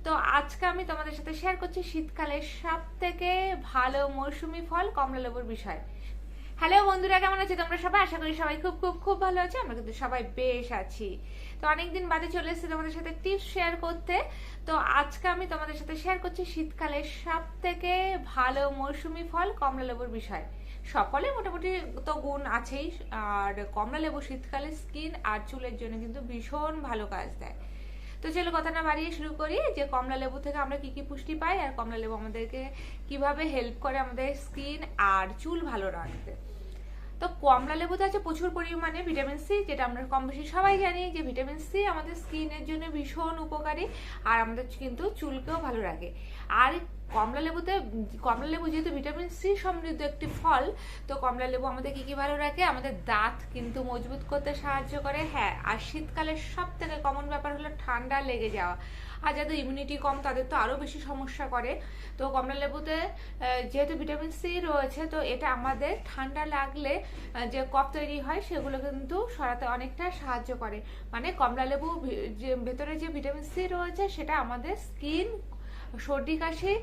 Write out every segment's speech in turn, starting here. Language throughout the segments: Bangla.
তো আজকে আমি তোমাদের সাথে শেয়ার করছি শীতকালের সবথেকে ভালো মৌসুমী ফল কমলা লেবুর বিষয়। হ্যালো বন্ধুরা, কেমন আছো তোমরা সবাই? আশা করি সবাই খুব খুব খুব ভালো আছে। আমরা কিন্তু সবাই বেশ আছি। তো অনেকদিন বাদে চলে এসেছি তোমাদের সাথে টিপস শেয়ার করতে। তো আজকে আমি তোমাদের সাথে শেয়ার করছি শীতকালের সবথেকে ভালো মৌসুমী ফল কমলা লেবুর বিষয়। সকলে মোটামুটি তো গুণ আছেই, আর কমলা লেবু শীতকালে স্কিন আর চুলের জন্য কিন্তু ভীষণ ভালো কাজ দেয়। তো চলো কথা না বাড়িয়ে শুরু করি যে কমলা লেবু থেকে আমরা কি কি পুষ্টি পাই আর কমলা লেবু আমাদেরকে কিভাবে হেল্প করে আমাদের স্কিন আর চুল ভালো রাখতে। তো কমলা লেবুতে আছে প্রচুর পরিমাণে ভিটামিন সি, যেটা আমরা কম বেশি সবাই জানি যে ভিটামিন সি আমাদের স্কিনের জন্য ভীষণ উপকারী আর আমাদের কিন্তু চুলকেও ভালো রাখে। আর কমলা লেবু যেহেতু ভিটামিন সি সমৃদ্ধ একটি ফল, তো কমলা লেবু আমাদের কি কি ভালো রাখে? আমাদের দাঁত কিন্তু মজবুত করতে সাহায্য করে। হ্যাঁ, আর শীতকালের সব থেকে কমন ব্যাপার হলো ঠান্ডা লেগে যাওয়া। আর যাদের ইমিউনিটি কম তাদের তো আরো বেশি সমস্যা করে। তো কমলা লেবুতে যেহেতু ভিটামিন সি রয়েছে, তো এটা আমাদের ঠান্ডা লাগলে যে কফ তৈরি হয় সেগুলো কিন্তু সরাতে অনেকটা সাহায্য করে। মানে কমলা লেবু যে ভেতরে যে ভিটামিন সি রয়েছে সেটা আমাদের স্কিন, সর্দি কাশি,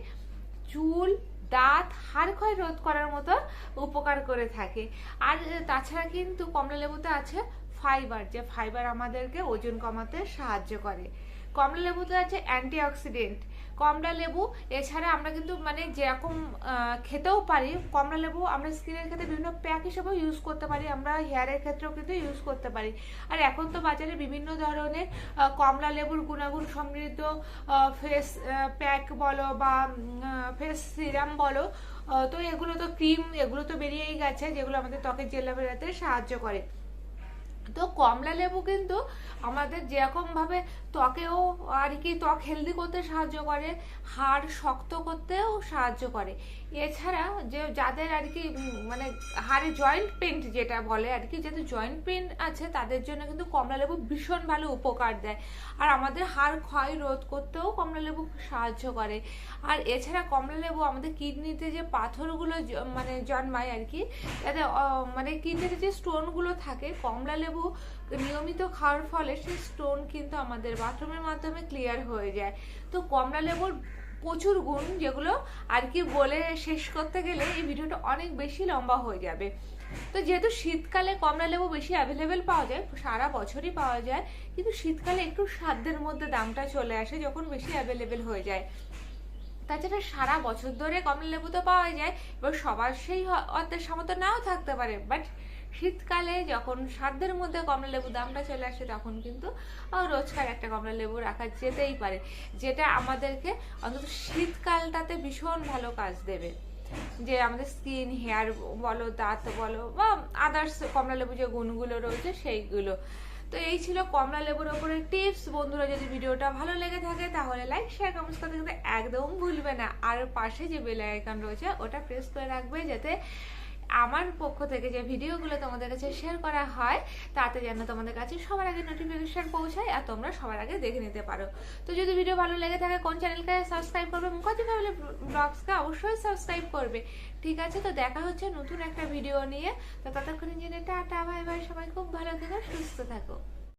চুল, দাঁত, হাড় ক্ষয় রোধ করার মতো উপকার করে থাকে। আর তাছাড়া কিন্তু কমলা লেবুতে আছে ফাইবার, যে ফাইবার আমাদেরকে ওজন কমাতে সাহায্য করে। কমলা লেবুতে আছে অ্যান্টিঅক্সিডেন্ট। কমলা লেবু এছাড়া আমরা কিন্তু মানে যেরকম খেতেও পারি, কমলা লেবু আমরা স্কিনের ক্ষেত্রে বিভিন্ন প্যাক হিসেবেও ইউজ করতে পারি, আমরা হেয়ারের ক্ষেত্রেও কিন্তু ইউজ করতে পারি। আর এখন তো বাজারে বিভিন্ন ধরনের কমলা লেবুর গুণাগুণ সমৃদ্ধ ফেস প্যাক বলো বা ফেস সিরাম বলো, তো এগুলো তো ক্রিম, এগুলো তো বেরিয়েই গেছে যেগুলো আমাদের ত্বকের জেলা বেরাতে সাহায্য করে। তো কমলা লেবু কিন্তু আমাদের যেরকম ভাবে ত্বকেও আর কি ত্বক হেলদি করতে সাহায্য করে, হাড় শক্ত করতেও সাহায্য করে। এছাড়া যে যাদের আর কি মানে হাড়ে জয়েন্ট পেন যেটা বলে আর কি, যাদের জয়েন্ট পেন আছে তাদের জন্য কিন্তু কমলা লেবু ভীষণ ভালো উপকার দেয়। আর আমাদের হাড় ক্ষয় রোধ করতেও কমলা লেবু সাহায্য করে। আর এছাড়া কমলা লেবু আমাদের কিডনিতে যে পাথরগুলো মানে জন্মায় আর কি, যাতে মানে কিডনিতে যে স্টোনগুলো থাকে, কমলা লেবু নিয়মিত খাওয়ার ফলে সেই স্টোন কিন্তু আমাদের বাথরুমের মাধ্যমে ক্লিয়ার হয়ে যায়। তো কমলা লেবুর প্রচুর গুণ, যেগুলো আর কি বলে শেষ করতে গেলে এই ভিডিওটা অনেক বেশি লম্বা হয়ে যাবে। তো যেহেতু শীতকালে কমলা লেবু বেশি অ্যাভেলেবেল পাওয়া যায়, সারা বছরই পাওয়া যায়, কিন্তু শীতকালে একটু সাধ্যের মধ্যে দামটা চলে আসে যখন বেশি অ্যাভেলেবেল হয়ে যায়। তাছাড়া সারা বছর ধরে কমলা লেবু তো পাওয়া যায়, এবার সবার সেই অর্থের সামর্থ্য নাও থাকতে পারে, বাট শীতকালে যখন সাধ্যের মধ্যে কমলা লেবু দামটা চলে আসে তখন কিন্তু রোজকার একটা কমলা লেবু রাখা যেতেই পারে, যেটা আমাদেরকে অন্তত শীতকালটাতে ভীষণ ভালো কাজ দেবে। যে আমাদের স্কিন, হেয়ার বলো, দাঁত বলো, বা আদার্স কমলা লেবু যে গুণগুলো রয়েছে সেইগুলো। তো এই ছিল কমলা লেবুর ওপরে টিপস। বন্ধুরা, যদি ভিডিওটা ভালো লেগে থাকে তাহলে লাইক, শেয়ার, কমেন্টস করতে কিন্তু একদম ভুলবে না। আর পাশে যে বেল আইকন রয়েছে ওটা প্রেস করে রাখবে, যাতে আমার পক্ষ থেকে যে ভিডিওগুলো তোমাদের কাছে শেয়ার করা হয় তাতে যেন তোমাদের কাছে সবার আগে নোটিফিকেশন পৌঁছায় আর তোমরা সবার আগে দেখে নিতে পারো। তো যদি ভিডিও ভালো লেগে থাকে কোন চ্যানেলকে সাবস্ক্রাইব করবে, মুখার্জি ফ্যামিলি ব্লগসকে অবশ্যই সাবস্ক্রাইব করবে। ঠিক আছে, তো দেখা হচ্ছে নতুন একটা ভিডিও নিয়ে। তো ততক্ষণের জন্য টাটা, বাই বাই, সবাই খুব ভালো থেকো, সুস্থ থাকো।